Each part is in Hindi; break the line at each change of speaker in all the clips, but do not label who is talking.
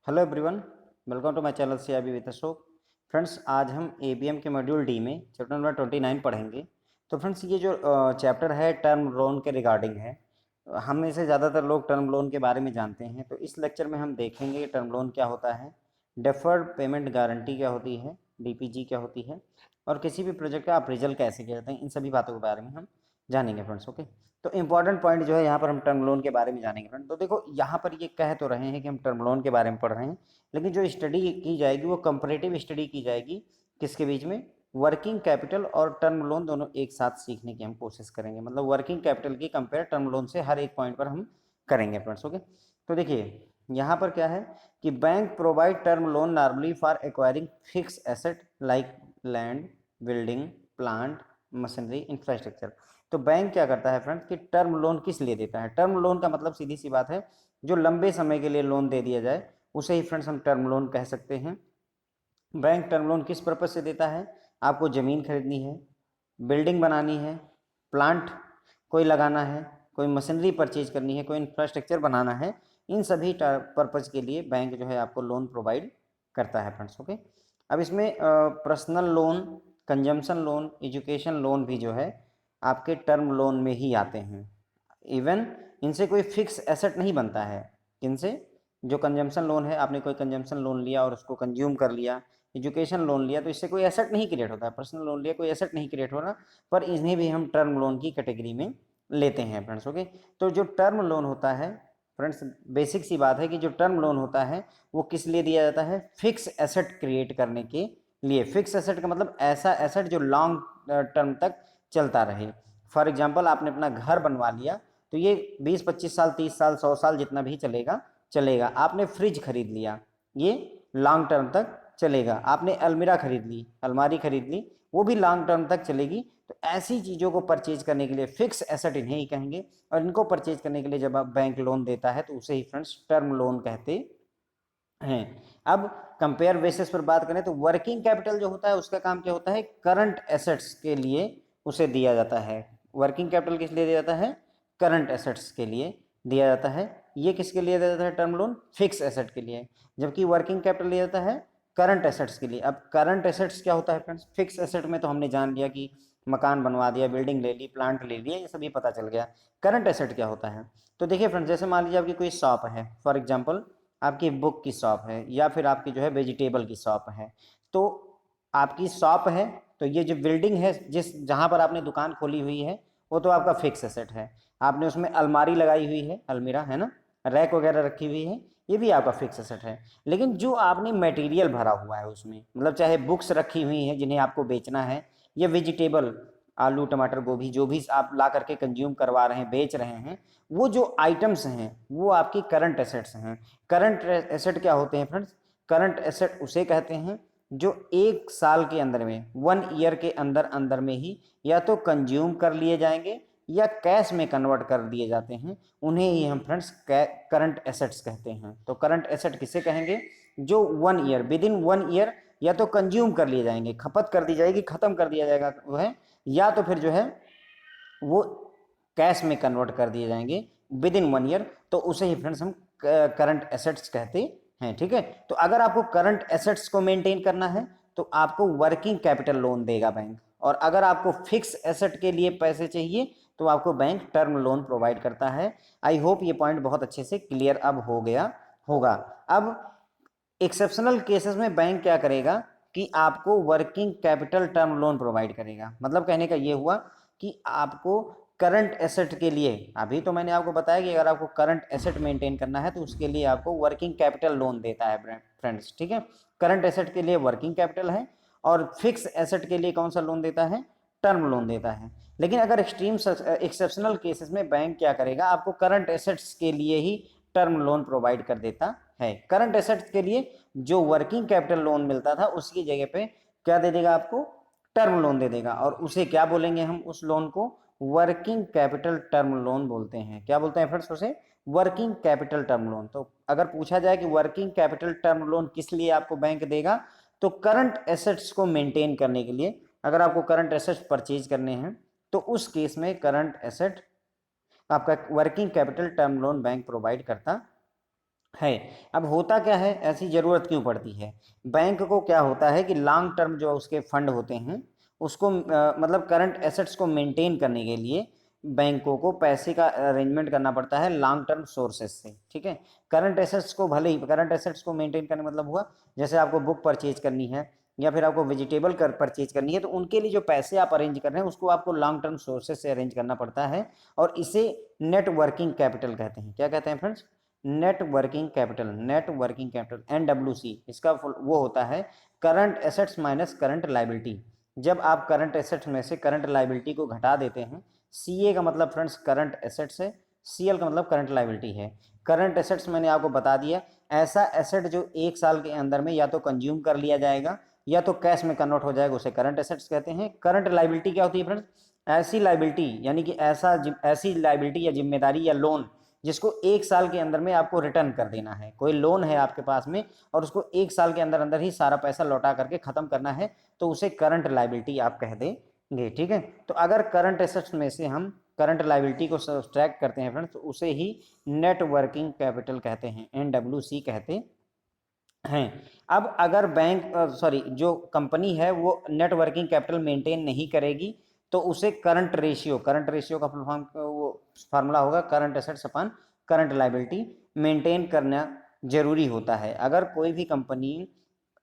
Hello everyone, welcome to my channel CIB with Ashok. Friends, आज हम एबीएम के मॉड्यूल डी में चैप्टर नंबर 29 पढ़ेंगे। तो फ्रेंड्स, ये जो चैप्टर है टर्म लोन के रिगार्डिंग है। हम में से ज़्यादातर लोग टर्म लोन के बारे में जानते हैं, तो इस लेक्चर में हम देखेंगे टर्म लोन क्या होता है, डेफर्ड पेमेंट गारंटी क्या होती है, डीपीजी क्या होती है, और किसी भी प्रोजेक्ट का अप्रेजल कैसे किया जाता है। इन सभी बातों के बारे में हम जानेंगे फ्रेंड्स। ओके, तो इंपॉर्टेंट पॉइंट जो है यहाँ पर हम टर्म लोन के बारे में जानेंगे फ्रेंड। तो देखो, यहाँ पर ये कह तो रहे हैं कि हम टर्म लोन के बारे में पढ़ रहे हैं, लेकिन जो स्टडी की जाएगी वो कंपैरेटिव स्टडी की जाएगी। किसके बीच में? वर्किंग कैपिटल और टर्म लोन दोनों एक साथ सीखने की हम कोशिश करेंगे। मतलब वर्किंग कैपिटल की कंपेयर टर्म लोन से हर एक पॉइंट पर हम करेंगे फ्रेंड्स। ओके, तो देखिए यहाँ पर क्या है कि bank provide term loan normally for acquiring fix asset like land, building, plant, machinery, infrastructure. तो बैंक क्या करता है फ्रेंड्स कि टर्म लोन किस लिए देता है? टर्म लोन का मतलब सीधी सी बात है, जो लंबे समय के लिए लोन दे दिया जाए उसे ही फ्रेंड्स हम टर्म लोन कह सकते हैं। बैंक टर्म लोन किस पर्पज से देता है? आपको ज़मीन खरीदनी है, बिल्डिंग बनानी है, प्लांट कोई लगाना है, कोई मशीनरी परचेज करनी है, कोई इंफ्रास्ट्रक्चर बनाना है, इन सभी पर्पज़ के लिए बैंक जो है आपको लोन प्रोवाइड करता है फ्रेंड्स। ओके, अब इसमें personal loan, consumption loan, education loan भी जो है आपके टर्म लोन में ही आते हैं। इवन इनसे कोई फिक्स एसेट नहीं बनता है। किनसे? जो कंजम्पशन लोन है, आपने कोई कंजम्पशन लोन लिया और उसको कंज्यूम कर लिया। एजुकेशन लोन लिया तो इससे कोई एसेट नहीं क्रिएट होता है। पर्सनल लोन लिया, कोई एसेट नहीं क्रिएट हो रहा, पर इन्हें भी हम टर्म लोन की कैटेगरी में लेते हैं फ्रेंड्स। ओके, तो जो टर्म लोन होता है फ्रेंड्स, बेसिक सी बात है कि जो टर्म लोन होता है वो किस लिए दिया जाता है? फिक्स एसेट क्रिएट करने के लिए। फिक्स एसेट का मतलब ऐसा एसेट जो लॉन्ग टर्म तक चलता रहे। फॉर एग्जाम्पल, आपने अपना घर बनवा लिया तो ये 20-25 साल, 30 साल, 100 साल जितना भी चलेगा चलेगा। आपने फ्रिज खरीद लिया, ये लॉन्ग टर्म तक चलेगा। आपने अलमीरा खरीद ली, अलमारी खरीद ली, वो भी लॉन्ग टर्म तक चलेगी। तो ऐसी चीज़ों को परचेज करने के लिए फिक्स एसेट इन्हें ही कहेंगे, और इनको परचेज करने के लिए जब आप बैंक लोन देता है तो उसे ही फ्रेंड्स टर्म लोन कहते हैं। अब कंपेयर बेसिस पर बात करें तो वर्किंग कैपिटल जो होता है उसका काम क्या होता है? करंट एसेट्स के लिए उसे दिया जाता है। वर्किंग कैपिटल किस लिए दिया जाता है? करंट एसेट्स के लिए दिया जाता है। ये किसके लिए दिया जाता है? टर्म लोन फिक्स एसेट के लिए, जबकि वर्किंग कैपिटल दिया जाता है करंट एसेट्स के लिए। अब करंट एसेट्स क्या होता है फ्रेंड्स? फिक्स एसेट में तो हमने जान लिया कि मकान बनवा दिया, बिल्डिंग ले ली, प्लांट ले लिया, ये सभी पता चल गया। करंट एसेट क्या होता है? तो देखिए फ्रेंड्स, जैसे मान लीजिए आपकी कोई शॉप है, फॉर एग्जाम्पल आपकी बुक की शॉप है, या फिर आपकी जो है वेजिटेबल की शॉप है। तो आपकी शॉप है, तो ये जो बिल्डिंग है जिस जहाँ पर आपने दुकान खोली हुई है वो तो आपका फिक्स एसेट है। आपने उसमें अलमारी लगाई हुई है, अलमीरा है ना, रैक वगैरह रखी हुई है, ये भी आपका फिक्स एसेट है। लेकिन जो आपने मटेरियल भरा हुआ है उसमें, मतलब चाहे बुक्स रखी हुई हैं जिन्हें आपको बेचना है, या वेजिटेबल, आलू, टमाटर, गोभी, जो भी आप ला करके कंज्यूम करवा रहे हैं, बेच रहे हैं, वो जो आइटम्स हैं वो आपकी करंट एसेट्स हैं। करंट एसेट क्या होते हैं फ्रेंड्स? करंट एसेट उसे कहते हैं जो एक साल के अंदर में, 1 ईयर के अंदर अंदर में ही या तो कंज्यूम कर लिए जाएंगे या कैश में कन्वर्ट कर दिए जाते हैं। उन्हें ही हम फ्रेंड्स करंट एसेट्स कहते हैं। तो करंट एसेट किसे कहेंगे? जो 1 ईयर, विद इन 1 ईयर या तो कंज्यूम कर लिए जाएंगे, खपत कर दी जाएगी, खत्म कर दिया जाएगा वो है, या तो फिर जो है वो कैश में कन्वर्ट कर दिए जाएंगे विद इन 1 ईयर। तो उसे ही फ्रेंड्स हम करंट एसेट्स कहते हैं। ठीक है, तो अगर आपको करंट एसेट्स को मेंटेन करना है तो आपको वर्किंग कैपिटल लोन देगा बैंक, और अगर आपको फिक्स एसेट के लिए पैसे चाहिए तो आपको बैंक टर्म लोन प्रोवाइड करता है। आई होप ये पॉइंट बहुत अच्छे से क्लियर अब हो गया होगा। अब एक्सेप्शनल केसेस में बैंक क्या करेगा कि आपको working capital term loan provide करेगा। मतलब कहने का ये हुआ कि आपको करंट एसेट के लिए, अभी तो मैंने आपको बताया कि अगर आपको करंट एसेट मेंटेन करना है तो उसके लिए आपको वर्किंग कैपिटल लोन देता है फ्रेंड्स। ठीक है, करंट एसेट के लिए वर्किंग कैपिटल है, और फिक्स एसेट के लिए कौन सा लोन देता है? टर्म लोन देता है। लेकिन अगर एक्सट्रीम एक्सेप्शनल केसेस में बैंक क्या करेगा, आपको करंट एसेट्स के लिए ही टर्म लोन प्रोवाइड कर देता है। करंट एसेट्स के लिए जो वर्किंग कैपिटल लोन मिलता था उसकी जगह पे क्या दे देगा? आपको टर्म लोन दे देगा, और उसे क्या बोलेंगे हम? उस लोन को वर्किंग कैपिटल टर्म लोन बोलते हैं। क्या बोलते हैं फ्रेंड्स उसे? Working capital term loan. तो अगर पूछा जाए कि वर्किंग कैपिटल टर्म लोन किस लिए आपको बैंक देगा, तो करंट एसेट्स को मेंटेन करने के लिए। अगर आपको करंट एसेट्स परचेज करने हैं तो उस केस में करंट एसेट आपका working capital term loan bank provide करता है। अब होता क्या है, ऐसी ज़रूरत क्यों पड़ती है? बैंक को क्या होता है कि लॉन्ग टर्म जो उसके फंड होते हैं उसको मतलब करंट एसेट्स को मेंटेन करने के लिए बैंकों को पैसे का अरेंजमेंट करना पड़ता है लॉन्ग टर्म सोर्सेज से, ठीक है। करंट एसेट्स को भले ही करंट एसेट्स को मेंटेन करने मतलब हुआ जैसे आपको बुक परचेज करनी है या फिर आपको वेजिटेबल कर परचेज करनी है, तो उनके लिए जो पैसे आप अरेंज कर रहे हैं उसको आपको लॉन्ग टर्म सोर्सेज से अरेंज करना पड़ता है, और इसे नेट वर्किंग कैपिटल कहते हैं। क्या कहते हैं friends? Net working capital. Net working capital NWC इसका वो होता है current assets minus current liability. जब आप करंट एसेट्स में से करंट लाइबिलिटी को घटा देते हैं, CA का मतलब फ्रेंड्स करंट एसेट्स है, CL का मतलब करंट लाइबिलिटी है। करंट एसेट्स मैंने आपको बता दिया, ऐसा एसेट जो 1 साल के अंदर में या तो कंज्यूम कर लिया जाएगा या तो कैश में कन्वर्ट हो जाएगा, उसे करंट एसेट्स कहते हैं। करंट लाइबिलिटी क्या होती है फ्रेंड्स? ऐसी लाइबिलिटी यानी कि ऐसी लाइबिलिटी या जिम्मेदारी या लोन जिसको 1 साल के अंदर में आपको रिटर्न कर देना है। कोई लोन है आपके पास में और उसको 1 साल के अंदर अंदर ही सारा पैसा लौटा करके खत्म करना है, तो उसे करंट लाइबिलिटी आप कह देंगे, ठीक है। तो अगर करंट एसेट्स में से हम करंट लाइबिलिटी को सब्ट्रैक्ट करते हैं फ्रेंड्स, तो उसे ही नेट वर्किंग कैपिटल कहते हैं, NWC कहते हैं। अब अगर बैंक जो कंपनी है वो नेट वर्किंग कैपिटल मेंटेन नहीं करेगी, तो उसे करंट रेशियो का फुल फॉर्म वो फार्मूला होगा current assets upon current liability maintain करना जरूरी होता है। अगर कोई भी कंपनी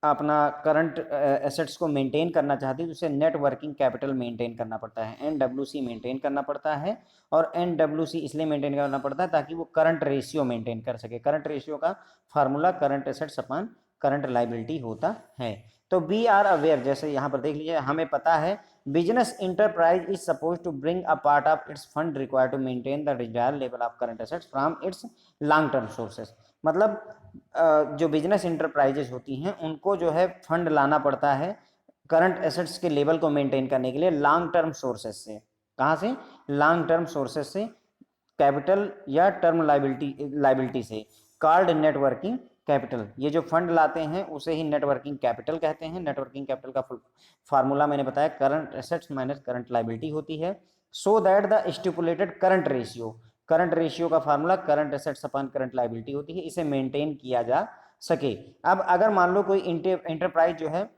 अपना करंट एसेट्स को मेंटेन करना चाहती है तो उसे नेट वर्किंग कैपिटल मेंटेन करना पड़ता है, NWC मेंटेन करना पड़ता है। और NWC इसलिए मेंटेन करना पड़ता है ताकि वो करंट रेशियो मेंटेन कर सके। करंट रेशियो का formula current assets upon current liability होता है। तो बी आर अवेयर, जैसे यहाँ पर देख लीजिए, हमें पता है business enterprise is suppose to bring a part of its fund required to maintain the desired level of current assets from its long term sources. मतलब जो बिजनेस इंटरप्राइजेज होती हैं उनको जो है फंड लाना पड़ता है करंट एसेट्स के लेवल को मेंटेन करने के लिए लॉन्ग टर्म सोर्सेज से। कहाँ से? लॉन्ग टर्म सोर्सेज से, कैपिटल या टर्म लाइबिलिटी से, कॉल्ड नेटवर्किंग कैपिटल। ये जो फंड लाते हैं उसे ही नेटवर्किंग कैपिटल कहते हैं। नेटवर्किंग कैपिटल का फार्मूला मैंने बताया current assets minus current liability होती है। So that the stipulated current ratio का formula current assets upon current liability होती है, इसे मेंटेन किया जा सके। अब अगर मान लो कोई इंटरप्राइज जो है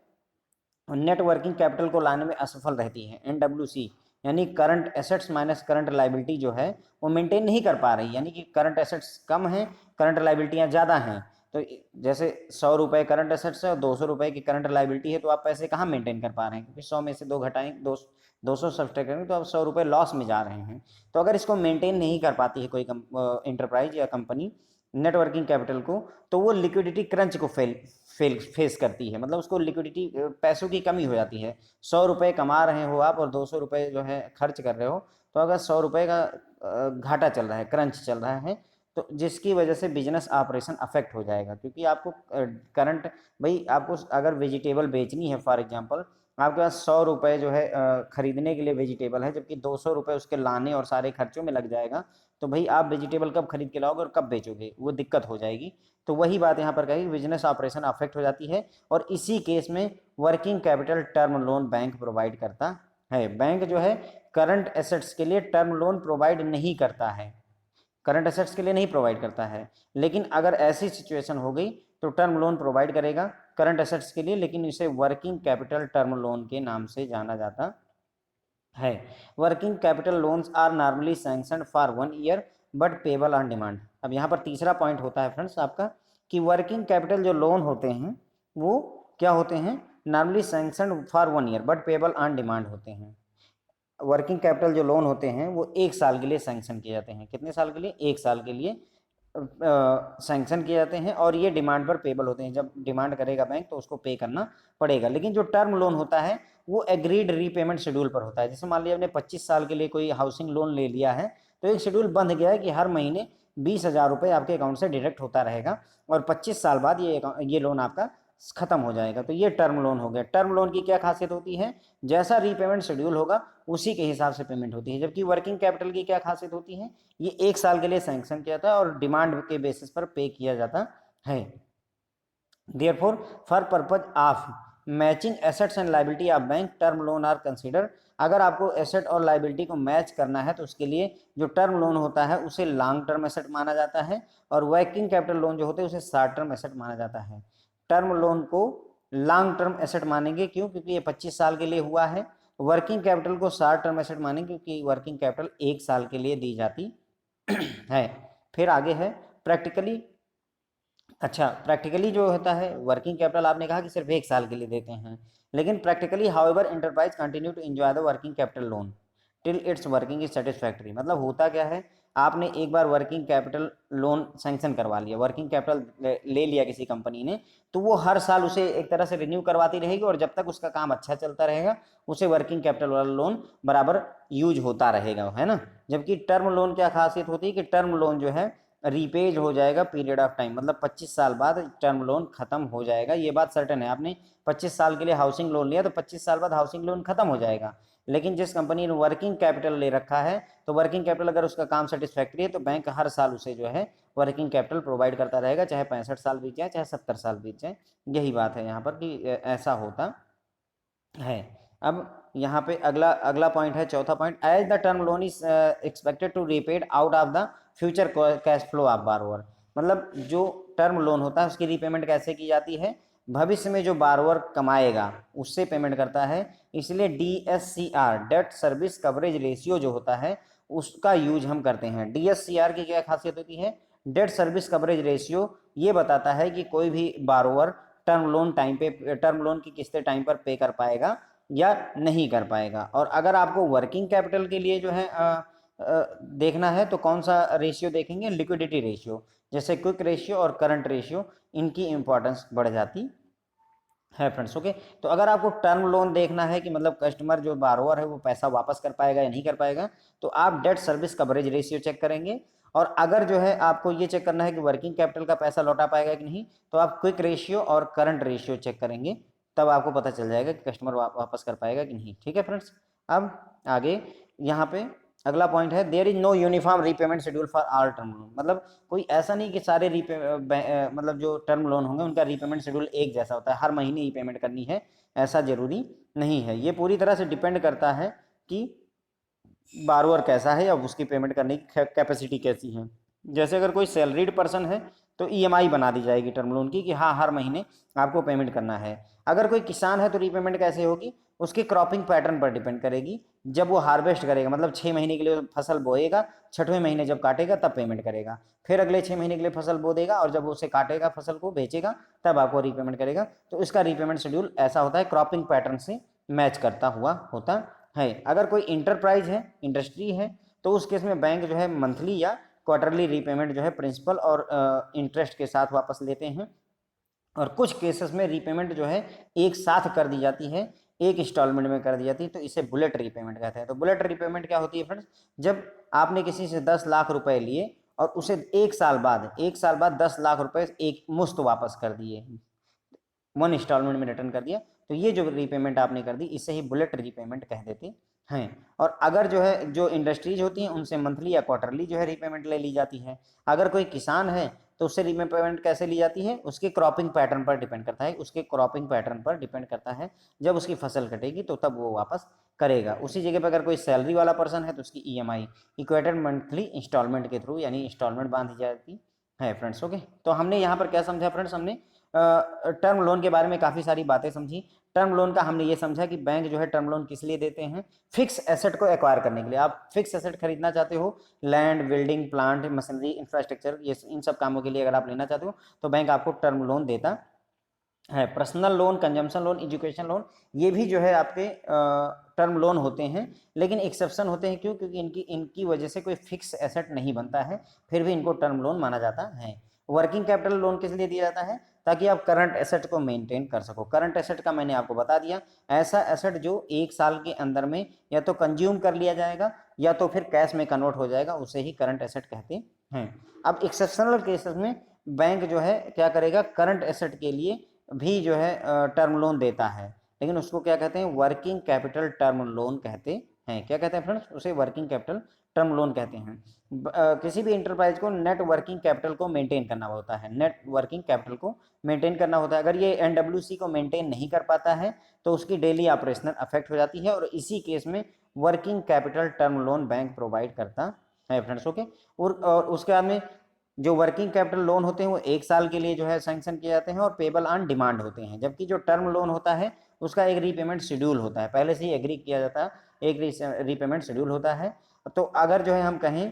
नेटवर्किंग कैपिटल को लाने में असफल रहती है, NWC यानी current assets minus current liability जो है वो मेंटेन नहीं कर पा रही, यानी कि करंट एसेट्स कम है, करंट लाइबिलिटियाँ ज़्यादा हैं। तो जैसे 100 रुपये करंट एसेट्स है और 200 रुपये की करंट लाइबिलिटी है, तो आप पैसे कहाँ मेंटेन कर पा रहे हैं? क्योंकि 100 में से 2 घटाएं, 200 सब्सट्रैक्ट करेंगे तो आप 100 रुपये लॉस में जा रहे हैं। तो अगर इसको मेंटेन नहीं कर पाती है कोई इंटरप्राइज या कंपनी नेटवर्किंग कैपिटल को, तो वो लिक्विडिटी क्रंच को फेस करती है। मतलब उसको लिक्विडिटी पैसों की कमी हो जाती है। 100 रुपये कमा रहे हो आप और 200 रुपये जो है खर्च कर रहे हो, तो अगर 100 रुपये का घाटा चल रहा है, क्रंच चल रहा है, तो जिसकी वजह से बिजनेस ऑपरेशन अफेक्ट हो जाएगा। क्योंकि आपको करंट, भाई आपको अगर वेजिटेबल बेचनी है, फॉर एग्जांपल आपके पास 100 रुपये जो है खरीदने के लिए वेजिटेबल है, जबकि 200 रुपये उसके लाने और सारे खर्चों में लग जाएगा, तो भाई आप वेजिटेबल कब खरीद के लाओगे और कब बेचोगे? वो दिक्कत हो जाएगी। तो वही बात यहाँ पर कहेगी, बिजनेस ऑपरेशन अफेक्ट हो जाती है, और इसी केस में working capital term loan bank provide करता है। बैंक जो है करंट एसेट्स के लिए टर्म लोन प्रोवाइड नहीं करता है, करंट एसेट्स के लिए नहीं प्रोवाइड करता है। लेकिन अगर ऐसी सिचुएशन हो गई तो टर्म लोन प्रोवाइड करेगा करंट एसेट्स के लिए, लेकिन इसे वर्किंग कैपिटल टर्म लोन के नाम से जाना जाता है। Working capital loans are normally sanctioned for 1 year but payable on demand. अब यहाँ पर तीसरा पॉइंट होता है फ्रेंड्स आपका कि वर्किंग कैपिटल जो लोन होते हैं वो क्या होते हैं? Normally sanctioned for 1 year but payable on demand होते हैं। वर्किंग कैपिटल जो लोन होते हैं वो 1 साल के लिए सैंक्शन किए जाते हैं। कितने साल के लिए? 1 साल के लिए सैंक्शन किए जाते हैं, और ये डिमांड पर पेबल होते हैं। जब डिमांड करेगा बैंक तो उसको पे करना पड़ेगा। लेकिन जो टर्म लोन होता है वो एग्रीड रीपेमेंट शेड्यूल पर होता है। जैसे मान लिया आपने 25 साल के लिए कोई हाउसिंग लोन ले लिया है, तो एक शेड्यूल बंध गया है कि हर महीने 20,000 रुपये आपके अकाउंट से डिडक्ट होता रहेगा, और 25 साल बाद ये लोन आपका खत्म हो जाएगा। तो ये टर्म लोन हो गया। टर्म लोन की क्या खासियत होती है? जैसा रीपेमेंट शेड्यूल होगा उसी के हिसाब से पेमेंट होती है। जबकि वर्किंग कैपिटल की क्या खासियत होती है? ये 1 साल के लिए सैंक्शन किया जाता है और डिमांड के बेसिस पर पे किया जाता है। Therefore for purpose of matching assets and liability of bank term loan are consider. अगर आपको एसेट और लाइबिलिटी को मैच करना है तो उसके लिए जो टर्म लोन होता है उसे लॉन्ग टर्म एसेट माना जाता है, और वर्किंग कैपिटल लोन जो होते हैं उसे शॉर्ट टर्म एसेट माना जाता है। टर्म लोन को लॉन्ग टर्म एसेट मानेंगे, क्यों? क्योंकि ये 25 साल के लिए हुआ है। वर्किंग कैपिटल को शॉर्ट टर्म एसेट मानेंगे क्योंकि वर्किंग कैपिटल 1 साल के लिए दी जाती है। फिर आगे है प्रैक्टिकली। अच्छा, प्रैक्टिकली जो होता है वर्किंग कैपिटल, आपने कहा कि सिर्फ 1 साल के लिए देते हैं, लेकिन practically however enterprise continue to enjoy the working capital loan till its working is satisfactory. मतलब होता क्या है, आपने एक बार वर्किंग कैपिटल लोन सैंक्शन करवा लिया, वर्किंग कैपिटल ले लिया किसी कंपनी ने, तो वो हर साल उसे एक तरह से रिन्यू करवाती रहेगी, और जब तक उसका काम अच्छा चलता रहेगा उसे वर्किंग कैपिटल वाला लोन बराबर यूज होता रहेगा, है ना। जबकि टर्म लोन क्या खासियत होती है कि टर्म लोन जो है रीपेज हो जाएगा पीरियड ऑफ टाइम, मतलब 25 साल बाद टर्म लोन खत्म हो जाएगा। ये बात सर्टेन है, आपने 25 साल के लिए हाउसिंग लोन लिया तो 25 साल बाद हाउसिंग लोन खत्म हो जाएगा। लेकिन जिस कंपनी ने वर्किंग कैपिटल ले रखा है, तो वर्किंग कैपिटल अगर उसका काम सेटिस्फैक्ट्री है तो बैंक हर साल उसे जो है वर्किंग कैपिटल प्रोवाइड करता रहेगा, चाहे 65 साल बीत जाए चाहे 70 साल बीत जाए। यही बात है यहाँ पर कि ऐसा होता है। अब यहाँ पे अगला अगला पॉइंट है, चौथा point, as the term loan is expected to repaid out of the future cash flow of borrower. मतलब जो टर्म लोन होता है उसकी रीपेमेंट कैसे की जाती है, भविष्य में जो बारोवर कमाएगा उससे पेमेंट करता है। इसलिए DSCR, date service coverage ratio जो होता है उसका यूज हम करते हैं। DSCR की क्या खासियत होती है, डेट सर्विस कवरेज रेशियो, ये बताता है कि कोई भी बारोवर टर्म लोन की किस्तें टाइम पर पे कर पाएगा या नहीं कर पाएगा। और अगर आपको वर्किंग कैपिटल के लिए जो है देखना है तो कौन सा रेशियो देखेंगे, लिक्विडिटी रेशियो। जैसे क्विक रेशियो और करंट रेशियो, इनकी इंपॉर्टेंस बढ़ जाती है फ्रेंड्स। ओके, तो अगर आपको टर्म लोन देखना है कि मतलब कस्टमर जो बारोवर है वो पैसा वापस कर पाएगा या नहीं कर पाएगा, तो आप debt service coverage ratio check करेंगे। और अगर जो है आपको ये चेक करना है कि वर्किंग कैपिटल का पैसा लौटा पाएगा कि नहीं, तो आप क्विक रेशियो और करंट रेशियो चेक करेंगे, तब आपको पता चल जाएगा कि कस्टमर वापस कर पाएगा कि नहीं। ठीक है फ्रेंड्स। अब आगे यहाँ पे अगला पॉइंट है, there is no uniform repayment schedule for all term loan. मतलब कोई ऐसा नहीं कि सारे मतलब जो टर्म लोन होंगे उनका रीपेमेंट शेड्यूल एक जैसा होता है, हर महीने ही पेमेंट करनी है, ऐसा जरूरी नहीं है। ये पूरी तरह से डिपेंड करता है कि बारोवर कैसा है या उसकी पेमेंट करने की कैपेसिटी कैसी है। जैसे अगर कोई सैलरीड पर्सन है तो EMI बना दी जाएगी टर्म लोन की कि हाँ हर महीने आपको पेमेंट करना है। अगर कोई किसान है तो रीपेमेंट कैसे होगी, उसके क्रॉपिंग पैटर्न पर डिपेंड करेगी। जब वो हार्वेस्ट करेगा, मतलब 6 महीने के लिए फसल बोएगा, 6वें महीने जब काटेगा तब पेमेंट करेगा, फिर अगले 6 महीने के लिए फसल बो देगा, और जब उसे काटेगा फसल को बेचेगा तब आपको रीपेमेंट करेगा। तो इसका रीपेमेंट शेड्यूल ऐसा होता है, क्रॉपिंग पैटर्न से मैच करता हुआ होता है। अगर कोई इंटरप्राइज है, इंडस्ट्री है, तो उस केस में बैंक जो है मंथली या क्वार्टरली रीपेमेंट जो है प्रिंसिपल और इंटरेस्ट के साथ वापस लेते हैं। और कुछ केसेस में रीपेमेंट जो है एक साथ कर दी जाती है, एक इंस्टॉलमेंट में कर दी जाती है, तो इसे बुलेट रीपेमेंट कहते हैं। तो बुलेट रीपेमेंट क्या होती है फ्रेंड्स, जब आपने किसी से 10 लाख रुपए लिए और उसे 1 साल बाद 10 लाख रुपए एक मुश्त वापस कर दिए, वन इंस्टॉलमेंट में रिटर्न कर दिया, तो ये जो रीपेमेंट आपने कर दी इसे ही बुलेट रीपेमेंट कह देते हैं। और अगर जो है जो इंडस्ट्रीज होती हैं उनसे मंथली या क्वार्टरली जो है रीपेमेंट ले ली जाती है। अगर कोई किसान है तो उससे रीपेमेंट कैसे ली जाती है, उसके क्रॉपिंग पैटर्न पर डिपेंड करता है, उसके क्रॉपिंग पैटर्न पर डिपेंड करता है। जब उसकी फसल कटेगी तो तब वो वापस करेगा। उसी जगह पर अगर कोई सैलरी वाला पर्सन है तो उसकी EMI, इक्वेटेड मंथली इंस्टॉलमेंट के थ्रू, यानी इंस्टॉलमेंट बांधी जाती है फ्रेंड्स। ओके, तो हमने यहाँ पर क्या समझा फ्रेंड्स, हमने टर्म लोन के बारे में काफ़ी सारी बातें समझी। टर्म लोन का हमने ये समझा कि बैंक जो है टर्म लोन किस लिए देते हैं, फिक्स एसेट को एक्वायर करने के लिए। आप फिक्स एसेट खरीदना चाहते हो, land, building, plant, machinery, infrastructure, ये इन सब कामों के लिए अगर आप लेना चाहते हो तो बैंक आपको टर्म लोन देता है। Personal loan, consumption loan, education loan, ये भी जो है आपके टर्म लोन होते हैं, लेकिन एक्सेप्शन होते हैं। क्यों? क्योंकि इनकी वजह से कोई फिक्स एसेट नहीं बनता है, फिर भी इनको टर्म लोन माना जाता है। वर्किंग कैपिटल लोन किस लिए दिया जाता है, ताकि आप करंट एसेट को मेंटेन कर सको। करंट एसेट का मैंने आपको बता दिया, ऐसा एसेट जो 1 साल के अंदर में या तो कंज्यूम कर लिया जाएगा या तो फिर कैश में कन्वर्ट हो जाएगा, उसे ही करंट एसेट कहते हैं। अब एक्सेप्शनल केसेस में बैंक जो है क्या करेगा, करंट एसेट के लिए भी जो है टर्म लोन देता है, लेकिन उसको क्या कहते हैं, वर्किंग कैपिटल टर्म लोन कहते हैं। क्या कहते हैं फ्रेंड्स, उसे वर्किंग कैपिटल टर्म लोन कहते हैं। किसी भी इंटरप्राइज को नेट वर्किंग कैपिटल को मेंटेन करना होता है, नेट वर्किंग कैपिटल को मेंटेन करना होता है। अगर ये एनडब्ल्यूसी को मेंटेन नहीं कर पाता है तो उसकी डेली ऑपरेशनल अफेक्ट हो जाती है, और इसी केस में working capital term loan bank provide करता है फ्रेंड्स। ओके, और उसके बाद में जो वर्किंग कैपिटल लोन होते हैं वो 1 साल के लिए जो है सैंक्शन किए जाते हैं और पेबल ऑन डिमांड होते हैं, जबकि जो टर्म लोन होता है उसका एक रीपेमेंट शेड्यूल होता है, पहले से ही एग्री किया जाता है, एक रीपेमेंट शेड्यूल होता है। तो अगर जो है हम कहें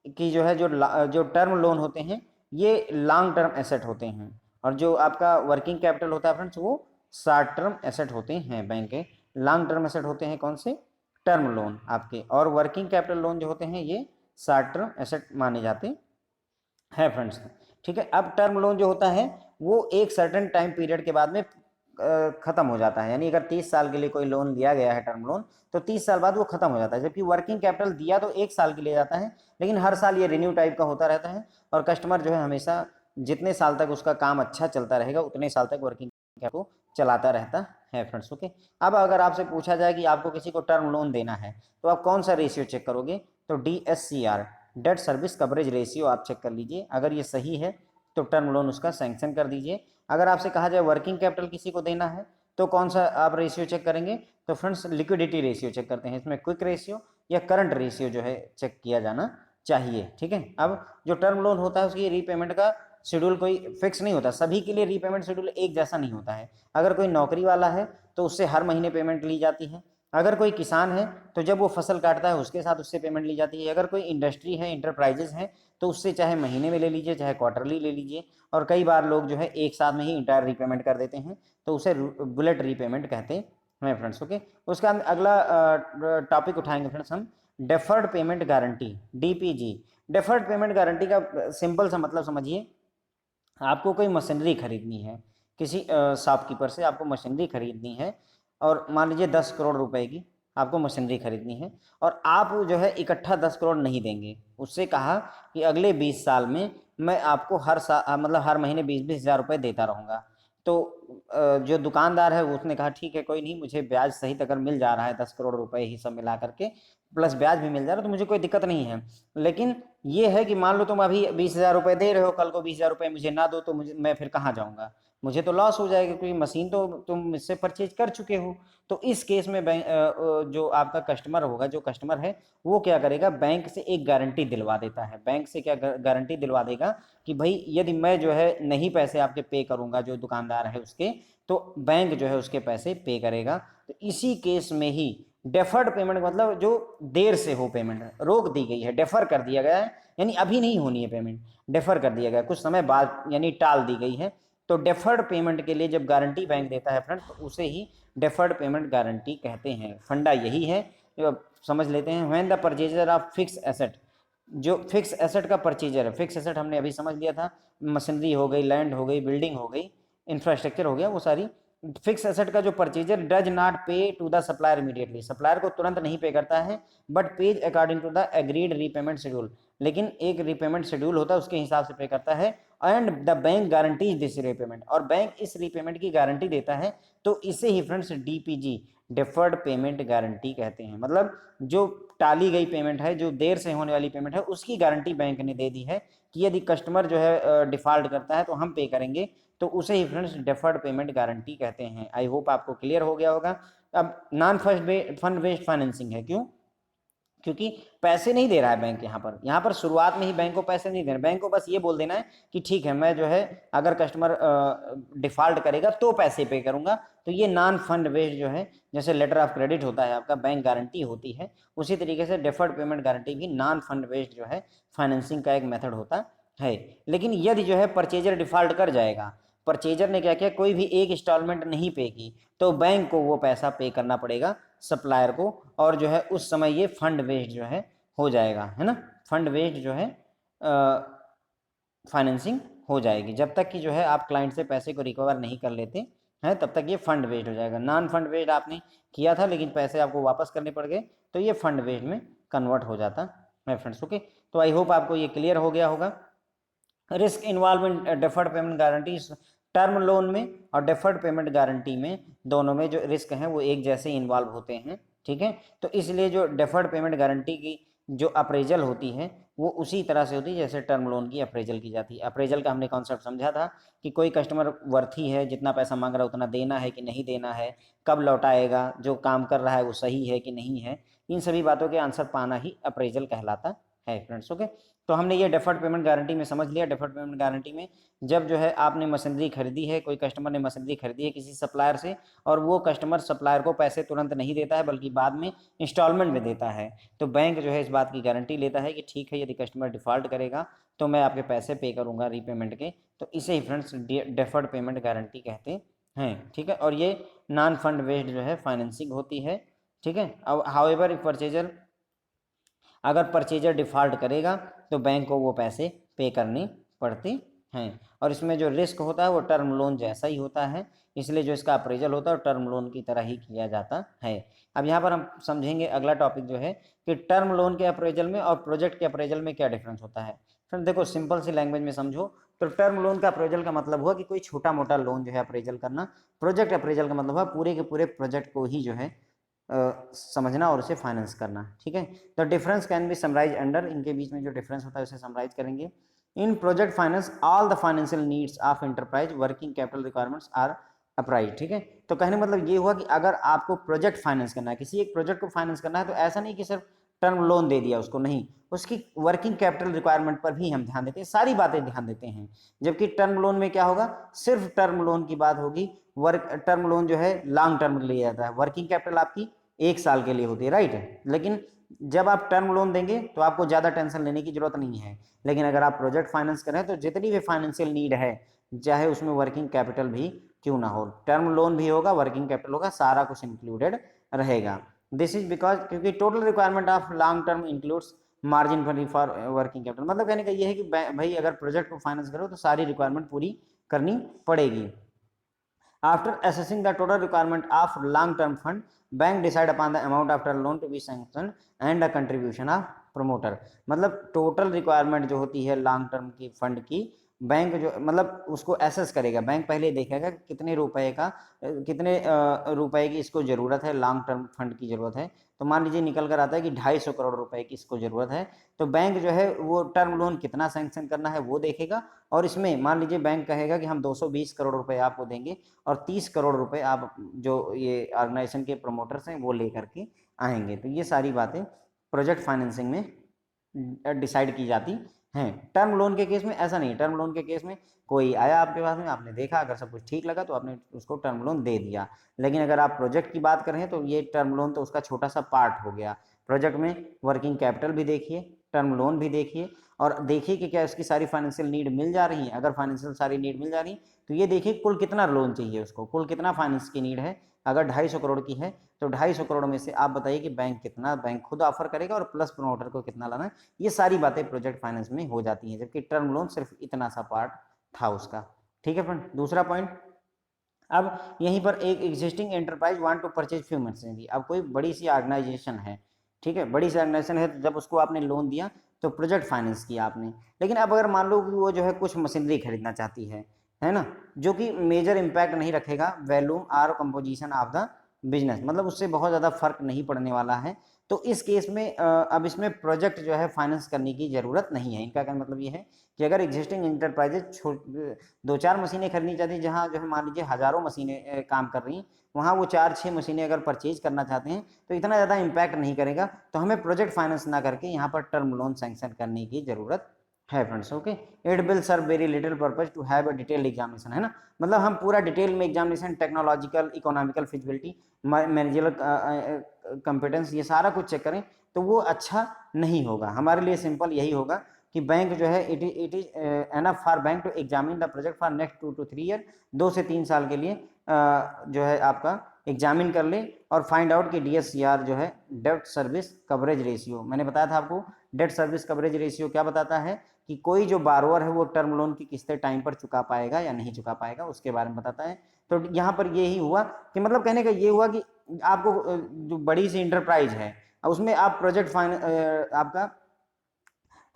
कि जो है जो टर्म लोन होते हैं ये लॉन्ग टर्म एसेट होते हैं, और जो आपका वर्किंग कैपिटल होता है फ्रेंड्स वो शॉर्ट टर्म एसेट होते हैं बैंक के। लॉन्ग टर्म एसेट होते हैं कौन से? टर्म लोन आपके, और वर्किंग कैपिटल लोन जो होते हैं ये शॉर्ट टर्म एसेट माने जाते है फ्रेंड्स। ठीक है, अब टर्म लोन जो होता है वो एक सर्टेन टाइम पीरियड के बाद में खत्म हो जाता है, यानी अगर 30 साल के लिए कोई लोन लिया गया है टर्म लोन तो 30 साल बाद वो खत्म हो जाता है, जबकि वर्किंग कैपिटल दिया तो 1 साल के लिए जाता है, लेकिन हर साल ये रिन्यू टाइप का होता रहता है, और कस्टमर जो है हमेशा जितने साल तक उसका काम अच्छा चलता रहेगा उतने साल तक वर्किंग कैपिटल को चलाता रहता है फ्रेंड्स। ओके, अब अगर आपसे पूछा जाए कि आपको किसी को टर्म लोन देना है तो आप कौन सा रेशियो चेक करोगे? तो DSCR, date service coverage ratio आप चेक कर लीजिए, अगर ये सही है तो टर्म लोन उसका सैंक्शन कर दीजिए। अगर आपसे कहा जाए वर्किंग कैपिटल किसी को देना है तो कौन सा आप रेशियो चेक करेंगे? तो फ्रेंड्स लिक्विडिटी रेशियो चेक करते हैं, इसमें क्विक रेशियो या करंट रेशियो जो है चेक किया जाना चाहिए। ठीक है, अब जो टर्म लोन होता है उसकी रीपेमेंट का शेड्यूल कोई फिक्स नहीं होता, सभी के लिए रीपेमेंट शेड्यूल एक जैसा नहीं होता है। अगर कोई नौकरी वाला है तो उससे हर महीने पेमेंट ली जाती है, अगर कोई किसान है तो जब वो फसल काटता है उसके साथ उससे पेमेंट ली जाती है, अगर कोई इंडस्ट्री है, इंटरप्राइजेज है तो उससे चाहे महीने में ले लीजिए चाहे क्वार्टरली ले लीजिए, और कई बार लोग जो है एक साथ में ही इंटायर रीपेमेंट कर देते हैं तो उसे बुलेट रीपेमेंट कहते हैं फ्रेंड्स। ओके, उसका अगला टॉपिक उठाएंगे फ्रेंड्स हम, deferred payment guarantee, DPG। Deferred payment guarantee का सिंपल सा मतलब समझिए, आपको कोई मशीनरी खरीदनी है, किसी शॉपकीपर से आपको मशीनरी खरीदनी है, और मान लीजिए 10 करोड़ रुपए की आपको मशीनरी खरीदनी है, और आप जो है इकट्ठा 10 करोड़ नहीं देंगे, उससे कहा कि अगले 20 साल में मैं आपको हर साल मतलब हर महीने 20-20 हज़ार रुपये देता रहूँगा। तो जो दुकानदार है उसने कहा ठीक है कोई नहीं, मुझे ब्याज सहित अगर मिल जा रहा है 10 करोड़ रुपए ही सब मिला करके, प्लस ब्याज भी मिल जा रहा है तो मुझे कोई दिक्कत नहीं है। लेकिन ये है कि मान लो तुम अभी 20 हज़ार रुपये दे रहे हो, कल को 20 हज़ार रुपये मुझे ना दो तो मैं फिर कहाँ जाऊँगा? मुझे तो लॉस हो जाएगा, क्योंकि मशीन तो तुम मुझसे परचेज कर चुके हो। तो इस केस में जो आपका कस्टमर होगा, जो कस्टमर है वो क्या करेगा, बैंक से एक गारंटी दिलवा देता है। बैंक से क्या गारंटी दिलवा देगा कि भाई यदि मैं जो है नहीं पैसे आपके पे करूँगा जो दुकानदार है उसके, तो बैंक जो है उसके पैसे पे करेगा। तो इसी केस में ही डेफर्ड पेमेंट मतलब जो देर से हो पेमेंट, रोक दी गई है, डेफर कर दिया गया है, यानी अभी नहीं होनी है पेमेंट, डेफर कर दिया गया कुछ समय बाद, यानी टाल दी गई है। तो डेफर्ड पेमेंट के लिए जब गारंटी बैंक देता है फ्रेंड तो उसे ही डेफर्ड पेमेंट गारंटी कहते हैं। फंडा यही है, समझ लेते हैं। When the purchaser of fix asset, जो फिक्स एसेट का परचेजर है, फिक्स एसेट हमने अभी समझ लिया था, मशीनरी हो गई, लैंड हो गई, बिल्डिंग हो गई, इंफ्रास्ट्रक्चर हो गया, वो सारी फिक्स एसेट का जो purchaser does not pay to the supplier immediately, supplier को तुरंत नहीं पे करता है, but pays according to the agreed repayment schedule, लेकिन एक रीपेमेंट शेड्यूल होता है उसके हिसाब से पे करता है। And the bank guarantees this repayment, और बैंक इस रीपेमेंट की गारंटी देता है। तो इसे ही friends DPG, deferred payment guarantee कहते हैं। मतलब जो टाली गई पेमेंट है, जो देर से होने वाली पेमेंट है, उसकी गारंटी बैंक ने दे दी है कि यदि कस्टमर जो है डिफॉल्ट करता है तो हम पे करेंगे, तो उसे ही फ्रेंड्स डेफर्ड पेमेंट गारंटी कहते हैं। आई होप आपको क्लियर हो गया होगा। अब नॉन फंड बेस्ड फाइनेंसिंग है, क्यों? क्योंकि पैसे नहीं दे रहा है बैंक, यहाँ पर शुरुआत में ही बैंक को पैसे नहीं देना, बैंक को बस ये बोल देना है कि ठीक है मैं जो है अगर कस्टमर डिफॉल्ट करेगा तो पैसे पे करूंगा। तो ये नॉन फंड बेस्ड जो है, जैसे लेटर ऑफ क्रेडिट होता है आपका, बैंक गारंटी होती है, उसी तरीके से डेफर्ड पेमेंट गारंटी भी नॉन फंड बेस्ड जो है फाइनेंसिंग का एक मेथड होता है। लेकिन यदि जो है परचेजर डिफॉल्ट कर जाएगा, परचेजर ने क्या किया, कोई भी एक इंस्टॉलमेंट नहीं पे की, तो बैंक को वो पैसा पे करना पड़ेगा सप्लायर को, और जो है उस समय ये फंड बेस्ड जो है हो जाएगा, है ना। फंड बेस्ड जो है फाइनेंसिंग हो जाएगी, जब तक कि जो है आप क्लाइंट से पैसे को रिकवर नहीं कर लेते हैं तब तक ये फंड बेस्ड हो जाएगा। नॉन फंड बेस्ड आपने किया था लेकिन पैसे आपको वापस करने पड़ गए तो ये फंड बेस्ड में कन्वर्ट हो जाता है फ्रेंड्स। ओके, तो आई होप आपको ये क्लियर हो गया होगा। Risk involve in deferred payment guarantee, term loan में और डेफर्ड पेमेंट गारंटी में दोनों में जो रिस्क हैं वो एक जैसे इन्वॉल्व होते हैं, ठीक है। तो इसलिए जो डेफर्ड पेमेंट गारंटी की जो अप्रेजल होती है वो उसी तरह से होती है जैसे टर्म लोन की अप्रेजल की जाती है। अप्रेजल का हमने कॉन्सेप्ट समझा था कि कोई कस्टमर वर्थी है, जितना पैसा मांग रहा है उतना देना है कि नहीं देना है, कब लौटाएगा, जो काम कर रहा है वो सही है कि नहीं है, इन सभी बातों के आंसर पाना ही अप्रेजल कहलाता है फ्रेंड्स। ओके, तो हमने ये डेफर्ड पेमेंट गारंटी में समझ लिया। डेफर्ड पेमेंट गारंटी में जब जो है आपने मशीनरी खरीदी है, कोई कस्टमर ने मशीनरी खरीदी है किसी सप्लायर से, और वो कस्टमर सप्लायर को पैसे तुरंत नहीं देता है बल्कि बाद में इंस्टॉलमेंट में देता है, तो बैंक जो है इस बात की गारंटी लेता है कि ठीक है यदि कस्टमर डिफ़ॉल्ट करेगा तो मैं आपके पैसे पे करूँगा रीपेमेंट के। तो इसे ही फ्रेंड्स डेफर्ड पेमेंट गारंटी कहते हैं। ठीक है, और ये नॉन फंड बेस्ड जो है फाइनेंसिंग होती है। ठीक है, अब हाउएवर इफ परचेजर, अगर परचेजर डिफ़ॉल्ट करेगा तो बैंक को वो पैसे पे करने पड़ते हैं। और इसमें जो रिस्क होता है वो टर्म लोन जैसा ही होता है, इसलिए जो इसका अप्रेजल होता है वो टर्म लोन की तरह ही किया जाता है। अब यहाँ पर हम समझेंगे अगला टॉपिक जो है कि टर्म लोन के अप्रेजल में और प्रोजेक्ट के अप्रेजल में क्या डिफरेंस होता है। फ्रेंड देखो, सिंपल सी लैंग्वेज में समझो तो टर्म लोन का अप्रेजल का मतलब हुआ कि कोई छोटा मोटा लोन जो है अप्रेजल करना। प्रोजेक्ट अप्रेजल का मतलब हुआ पूरे के पूरे प्रोजेक्ट को ही जो है समझना और उसे फाइनेंस करना। ठीक है, तो difference can be summarise under, इनके बीच में जो डिफरेंस होता है उसे समराइज करेंगे। In project finance all the financial needs of enterprise working capital requirements are apprise. ठीक है, तो कहने मतलब ये हुआ कि अगर आपको प्रोजेक्ट फाइनेंस करना है, किसी एक प्रोजेक्ट को फाइनेंस करना है, तो ऐसा नहीं कि सिर्फ टर्म लोन दे दिया उसको, नहीं, उसकी वर्किंग कैपिटल रिक्वायरमेंट पर भी हम ध्यान देते हैं, सारी बातें ध्यान देते हैं। जबकि टर्म लोन में क्या होगा, सिर्फ टर्म लोन की बात होगी। टर्म लोन जो है लॉन्ग टर्म लिया जाता है, वर्किंग कैपिटल आपकी 1 साल के लिए होती है, राइट। लेकिन जब आप टर्म लोन देंगे तो आपको ज़्यादा टेंशन लेने की जरूरत नहीं है। लेकिन अगर आप प्रोजेक्ट फाइनेंस करें तो जितनी भी फाइनेंशियल नीड है, चाहे उसमें वर्किंग कैपिटल भी क्यों ना हो, टर्म लोन भी होगा, वर्किंग कैपिटल होगा, सारा कुछ इंक्लूडेड रहेगा। दिस इज बिकॉज क्योंकि total requirement of long term includes margin for working capital. मतलब कहने का ये है कि भाई अगर प्रोजेक्ट को फाइनेंस करो तो सारी रिक्वायरमेंट पूरी करनी पड़ेगी। After assessing the total requirement of long-term fund, bank decide upon the amount of term loan to be sanctioned and a contribution of promoter। मतलब टोटल रिक्वायरमेंट जो होती है लॉन्ग टर्म की फंड की, बैंक जो मतलब उसको एसेस करेगा। बैंक पहले देखेगा कि कितने रुपए की इसको ज़रूरत है, लॉन्ग टर्म फंड की ज़रूरत है। तो मान लीजिए निकल कर आता है कि 250 करोड़ रुपए की इसको ज़रूरत है, तो बैंक जो है वो टर्म लोन कितना सैंक्शन करना है वो देखेगा। और इसमें मान लीजिए बैंक कहेगा कि हम 220 करोड़ रुपए आपको देंगे और 30 करोड़ रुपए आप जो ये ऑर्गेनाइजेशन के प्रमोटर्स हैं वो लेकर के आएंगे। तो ये सारी बातें प्रोजेक्ट फाइनेंसिंग में डिसाइड की जाती हैं। टर्म लोन के केस में ऐसा नहीं। टर्म लोन के केस में कोई आया आपके पास में, आपने देखा, अगर सब कुछ ठीक लगा तो आपने उसको टर्म लोन दे दिया। लेकिन अगर आप प्रोजेक्ट की बात करें तो ये टर्म लोन तो उसका छोटा सा पार्ट हो गया। प्रोजेक्ट में वर्किंग कैपिटल भी देखिए, टर्म लोन भी देखिए, और देखिए कि क्या इसकी सारी फाइनेंशियल नीड मिल जा रही है। अगर फाइनेंशियल सारी नीड मिल जा रही तो ये देखिए कुल कितना लोन चाहिए उसको, कुल कितना फाइनेंस की नीड है। अगर 250 करोड़ की है तो 250 करोड़ में से आप बताइए कि बैंक खुद ऑफर करेगा और प्लस प्रमोटर को कितना लाना है। ये सारी बातें प्रोजेक्ट फाइनेंस में हो जाती हैं, जबकि टर्म लोन सिर्फ इतना सा पार्ट था उसका। ठीक है फ्रेंड, दूसरा पॉइंट। अब यहीं पर एक existing enterprise want to purchase few machinery. अब कोई बड़ी सी ऑर्गेनाइजेशन है, ठीक है, बड़ी सी ऑर्गेनाइजेशन है, तो जब उसको आपने लोन दिया तो प्रोजेक्ट फाइनेंस किया आपने। लेकिन अब अगर मान लो कि वो जो है कुछ मशीनरी खरीदना चाहती है ना, जो कि मेजर इम्पैक्ट नहीं रखेगा वैल्यूम और कंपोजिशन ऑफ द बिजनेस, मतलब उससे बहुत ज़्यादा फर्क नहीं पड़ने वाला है, तो इस केस में अब इसमें प्रोजेक्ट जो है फाइनेंस करने की ज़रूरत नहीं है। इनका कहने मतलब ये है कि अगर एग्जिस्टिंग इंटरप्राइजेज 2-4 मशीनें खरीदनी चाहती हैं, जहाँ जो है मान लीजिए हज़ारों मशीनें काम कर रही हैं, वहाँ वो 4-6 मशीनें अगर परचेज करना चाहते हैं तो इतना ज़्यादा इम्पैक्ट नहीं करेगा, तो हमें प्रोजेक्ट फाइनेंस ना करके यहाँ पर टर्म लोन सैंक्शन करने की ज़रूरत है friends. Okay, it will serve very little purpose to have a detailed examination, है ना। मतलब हम पूरा डिटेल में examination, technological, economical feasibility, managerial competence, ये सारा कुछ चेक करें तो वो अच्छा नहीं होगा। हमारे लिए सिंपल यही होगा कि बैंक जो है it is enough for bank to examine the project for next 2 to 3 year, 2 से 3 साल के लिए जो है आपका एग्जामिन कर ले और फाइंड आउट कि DSCR जो है डेब्ट सर्विस कवरेज रेशियो, मैंने बताया था आपको डेब्ट सर्विस कवरेज रेशियो क्या बताता है कि कोई जो बारोअर है वो टर्म लोन की किस्तें टाइम पर चुका पाएगा या नहीं चुका पाएगा, उसके बारे में बताता है। तो यहाँ पर यही हुआ कि मतलब कहने का ये हुआ कि आपको जो बड़ी सी इंटरप्राइज है उसमें आप प्रोजेक्ट आपका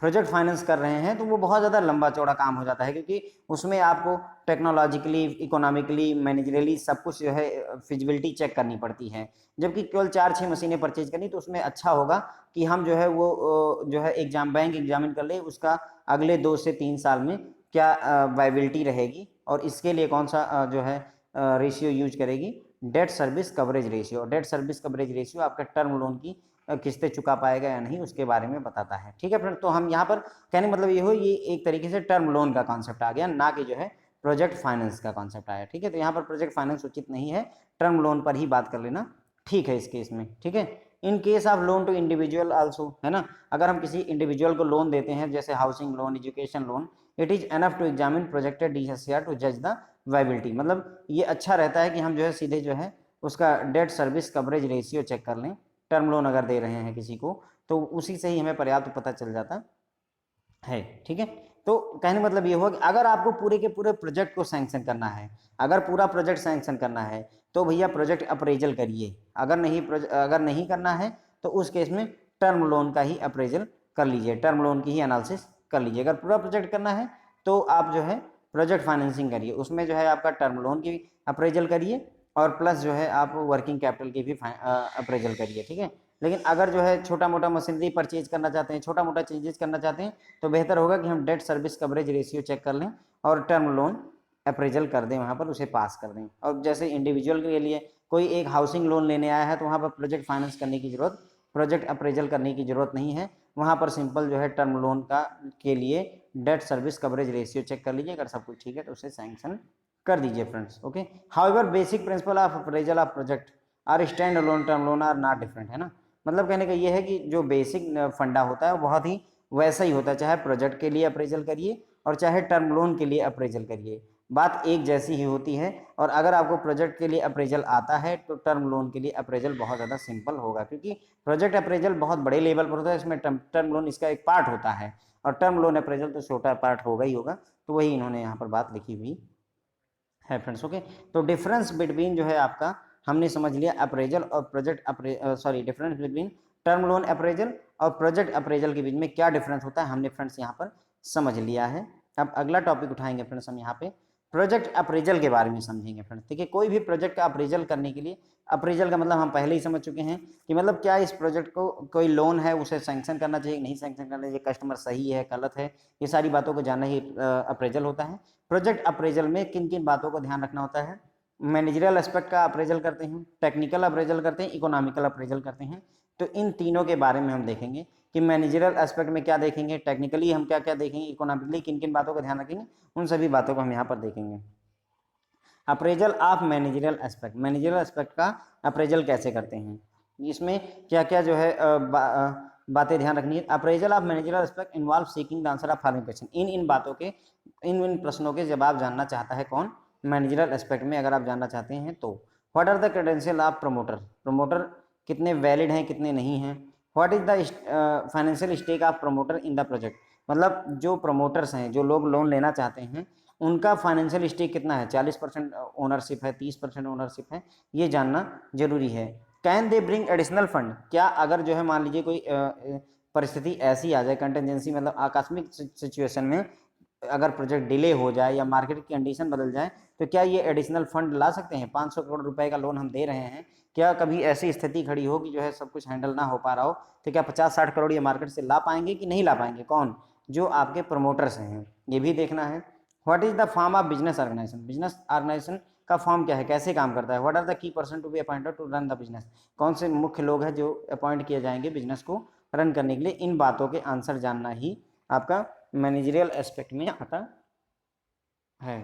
प्रोजेक्ट फाइनेंस कर रहे हैं तो वो बहुत ज़्यादा लंबा चौड़ा काम हो जाता है, क्योंकि उसमें आपको टेक्नोलॉजिकली, इकोनॉमिकली, मैनेजरली सब कुछ जो है फिजिबिलिटी चेक करनी पड़ती है। जबकि केवल 4-6 मशीनें परचेज करनी, तो उसमें अच्छा होगा कि हम जो है वो जो है बैंक एग्जामिन कर ले, उसका अगले 2 से 3 साल में क्या वायबिलिटी रहेगी, और इसके लिए कौन सा जो है रेशियो यूज करेगी, date service coverage ratio. Date service coverage ratio आपका टर्म लोन की किस्तें चुका पाएगा या नहीं उसके बारे में बताता है। ठीक है फ्रेंड, तो हम यहाँ पर कहने मतलब ये हो, ये एक तरीके से टर्म लोन का कॉन्सेप्ट आ गया, ना कि जो है प्रोजेक्ट फाइनेंस का कॉन्सेप्ट आया। ठीक है, तो यहाँ पर प्रोजेक्ट फाइनेंस उचित नहीं है, टर्म लोन पर ही बात कर लेना ठीक है इस केस में। ठीक है, in case of loan to individual also, है ना, अगर हम किसी इंडिविजुअल को लोन देते हैं जैसे housing loan, education loan, it is enough to examine projected DSCR to जज द वायबिलिटी। मतलब ये अच्छा रहता है कि हम जो है सीधे जो है उसका debt service coverage ratio check कर लें। टर्म लोन अगर दे रहे हैं किसी को तो उसी से ही हमें पर्याप्त पता चल जाता है। ठीक है, तो कहने मतलब ये हुआ कि अगर आपको पूरे के पूरे प्रोजेक्ट को सैंक्शन करना है, अगर पूरा प्रोजेक्ट सैंक्शन करना है तो भैया प्रोजेक्ट अप्रेजल करिए। अगर नहीं करना है तो उस केस में टर्म लोन का ही अप्रेजल कर लीजिए, टर्म लोन की ही एनालिसिस कर लीजिए। अगर पूरा प्रोजेक्ट करना है तो आप जो है प्रोजेक्ट फाइनेंसिंग करिए, उसमें जो है आपका टर्म लोन की अप्रेजल करिए और प्लस जो है आप वर्किंग कैपिटल की भी अप्रेजल करिए। ठीक है, लेकिन अगर जो है छोटा मोटा मशीनरी परचेज करना चाहते हैं, छोटा मोटा चेंजेस करना चाहते हैं, तो बेहतर होगा कि हम debt service coverage ratio check कर लें और टर्म लोन अप्रेजल कर दें, वहाँ पर उसे पास कर दें। और जैसे इंडिविजुअल के लिए कोई एक हाउसिंग लोन लेने आया है तो वहाँ पर प्रोजेक्ट फाइनेंस करने की जरूरत, प्रोजेक्ट अप्रेजल करने की जरूरत नहीं है, वहाँ पर सिंपल जो है टर्म लोन का के लिए debt service coverage ratio check कर लीजिए, अगर सब कुछ ठीक है तो उसे सैंक्शन कर दीजिए friends. Okay, however basic principle of appraisal of project are stand loan term loan are not different, है ना। मतलब कहने का ये है कि जो बेसिक फंडा होता है वो बहुत ही वैसा ही होता है, चाहे प्रोजेक्ट के लिए अप्रेजल करिए और चाहे टर्म लोन के लिए अप्रेजल करिए, बात एक जैसी ही होती है। और अगर आपको प्रोजेक्ट के लिए अप्रेजल आता है तो टर्म लोन के लिए अप्रेजल बहुत ज़्यादा सिंपल होगा, क्योंकि प्रोजेक्ट अप्रेजल बहुत बड़े लेवल पर होता है, इसमें टर्म लोन इसका एक पार्ट होता है और टर्म लोन अप्रेजल तो छोटा पार्ट होगा ही होगा। तो वही इन्होंने यहाँ पर बात लिखी हुई है फ्रेंड्स। ओके, तो डिफरेंस बिटवीन जो है आपका हमने समझ लिया अप्रेजल और difference between term loan appraisal और प्रोजेक्ट अप्रेजल के बीच में क्या डिफरेंस होता है हमने फ्रेंड्स यहाँ पर समझ लिया है। अब अगला टॉपिक उठाएंगे फ्रेंड्स, हम यहाँ पे प्रोजेक्ट अप्रेजल के बारे में समझेंगे फ्रेंड्स। देखिए, कोई भी प्रोजेक्ट का अप्रेजल करने के लिए, अप्रेजल का मतलब हम पहले ही समझ चुके हैं कि मतलब क्या इस प्रोजेक्ट को कोई लोन है उसे सैंक्शन करना चाहिए, नहीं सैंक्शन करना चाहिए, कस्टमर सही है गलत है, ये सारी बातों को जानना ही अप्रेजल होता है। प्रोजेक्ट अप्रेजल में किन किन बातों को ध्यान रखना होता है, मैनेजरियल एस्पेक्ट का अप्रेजल करते हैं, टेक्निकल अप्रेजल करते हैं, इकोनॉमिकल अप्रेजल करते हैं। तो इन तीनों के बारे में हम देखेंगे कि मैनेजरियल एस्पेक्ट में क्या देखेंगे, टेक्निकली हम क्या क्या देखेंगे, इकोनॉमिकली किन किन बातों का ध्यान रखेंगे, उन सभी बातों को हम यहाँ पर देखेंगे। Appraisal of managerial aspect, managerial aspect का अप्रेजल कैसे करते हैं, इसमें क्या क्या जो है बातें ध्यान रखनी है। Appraisal of managerial aspect involve seeking the answer of following question, इन बातों के, इन प्रश्नों के जवाब जानना चाहता है कौन, मैनेजरियल एस्पेक्ट में अगर आप जानना चाहते हैं तो। What are the credential of promoter, promoter कितने वैलिड हैं कितने नहीं हैं। What is the financial stake of promoter in the project, मतलब जो प्रमोटर्स हैं, जो लोग लोन लेना चाहते हैं, उनका फाइनेंशियल स्टेक कितना है, 40% ओनरशिप है, 30% ओनरशिप है, ये जानना जरूरी है। Can they bring additional fund, क्या अगर जो है मान लीजिए कोई परिस्थिति ऐसी आ जाए, कंटेंजेंसी मतलब आकस्मिक सिचुएशन में अगर प्रोजेक्ट डिले हो जाए या मार्केट की कंडीशन बदल जाए, तो क्या ये एडिशनल फंड ला सकते हैं। 500 करोड़ रुपए का लोन हम दे रहे हैं, क्या कभी ऐसी स्थिति खड़ी हो कि जो है सब कुछ हैंडल ना हो पा रहा हो, तो क्या 50-60 करोड़ ये मार्केट से ला पाएंगे कि नहीं ला पाएंगे, कौन, जो आपके प्रमोटर्स हैं, ये भी देखना है। What is the form of business organisation, business organisation का फॉर्म क्या है, कैसे काम करता है। What are the key person to be appointed to run the business, कौन से मुख्य लोग हैं जो अपॉइंट किए जाएंगे बिजनेस को रन करने के लिए। इन बातों के आंसर जानना ही आपका मैनेजरियल एस्पेक्ट में आता है।